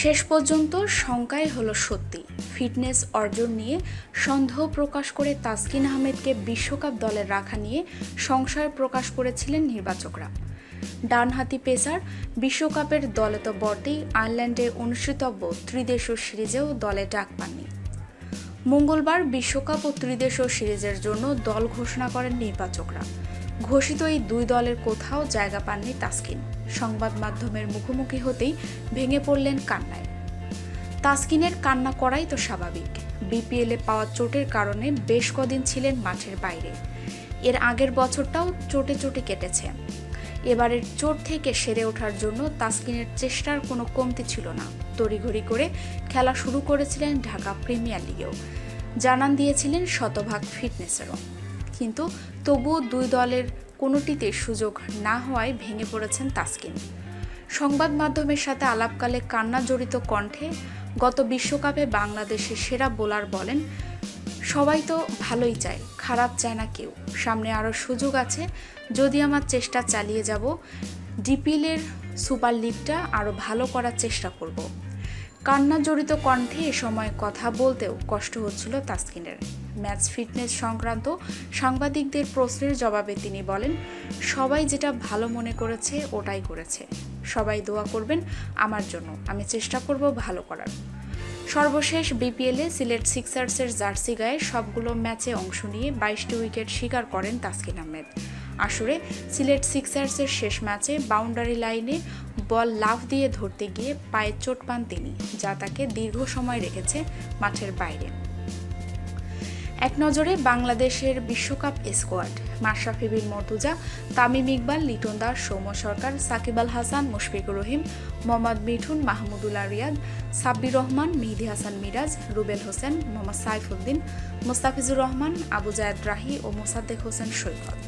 শেষ পর্যন্ত শঙ্কাই হলো সত্যি। ফিটনেস অর্জন নিয়ে সন্দেহ প্রকাশ করে তাসকিন আহমেদকে বিশ্বকাপ দলে রাখা নিয়ে সংশয় প্রকাশ করেছিলেন নির্বাচকরা। ডানহাতি পেসার বিশ্বকাপের দলে তো বটেই, আয়ারল্যান্ডে অনুষ্ঠিতব্য ত্রিদেশীয় সিরিজেও দলে ডাক পাননি। মঙ্গলবার বিশ্বকাপ ও ত্রিদেশীয় সিরিজের জন্য দল ঘোষণা করেন নির্বাচকরা। ঘোষিত এই দুই দলের কোথাও জায়গা পাননি তাসকিন। সংবাদ মাধ্যমের মুখোমুখি হতেই ভেঙে পড়লেন কান্নায়। তাসকিনের কান্না করাই তো স্বাভাবিক। বিপিএলে পাওয়া চোটের কারণে বেশ কদিন ছিলেন মাঠের বাইরে। এর আগের বছরটাও চোটে চোটে কেটেছে। এবারের চোট থেকে সেরে ওঠার জন্য তাসকিনের চেষ্টার কোনো কমতি ছিল না। তড়িঘড়ি করে খেলা শুরু করেছিলেন ঢাকা প্রিমিয়ার লিগেও, জানান দিয়েছিলেন শতভাগ ফিটনেসেরও। কিন্তু তবুও দুই দলের কোনোটিতে সুযোগ না হওয়ায় ভেঙে পড়েছেন তাসকিন। সংবাদ মাধ্যমের সাথে আলাপকালে কান্না জড়িত কণ্ঠে গত বিশ্বকাপে বাংলাদেশের সেরা বোলার বলেন, সবাই তো ভালোই চায়, খারাপ চায় না কেউ। সামনে আরও সুযোগ আছে, যদি আমার চেষ্টা চালিয়ে যাব, ডিপিএলের সুপার লিগটা আরও ভালো করার চেষ্টা করব। কান্না জড়িত কণ্ঠে এ সময় কথা বলতেও কষ্ট হচ্ছিল তাসকিনের। ম্যাচ ফিটনেস সংক্রান্ত সাংবাদিকদের প্রশ্নের জবাবে তিনি বলেন, সবাই যেটা ভালো মনে করেছে ওটাই করেছে। সবাই দোয়া করবেন আমার জন্য, আমি চেষ্টা করব ভালো করার। সর্বশেষ বিপিএলে সিলেট সিক্সার্সের জার্সি গায়ে সবগুলো ম্যাচে অংশ নিয়ে 22টি উইকেট শিকার করেন তাসকিন আহমেদ। আসরে সিলেট সিক্সার্সের শেষ ম্যাচে বাউন্ডারি লাইনে বল লাফ দিয়ে ধরতে গিয়ে পায়ে চোট পান তিনি, যা তাকে দীর্ঘ সময় রেখেছে মাঠের বাইরে। এক নজরে বাংলাদেশের বিশ্বকাপ স্কোয়াড: মাশরাফি বিন মর্তুজা, তামিম ইকবাল, লিটন দাস, সৌম্য সরকার, সাকিব আল হাসান, মুশফিকুর রহিম, মোহাম্মদ মিঠুন, মাহমুদুল্লাহ রিয়াদ, সাব্বির রহমান, মেহেদী হাসান মিরাজ, রুবেল হোসেন, মোহাম্মদ সাইফুদ্দিন, মোস্তাফিজুর রহমান, আবু জায়েদ রাহি ও মোসাদ্দেক হোসেন সৈকত।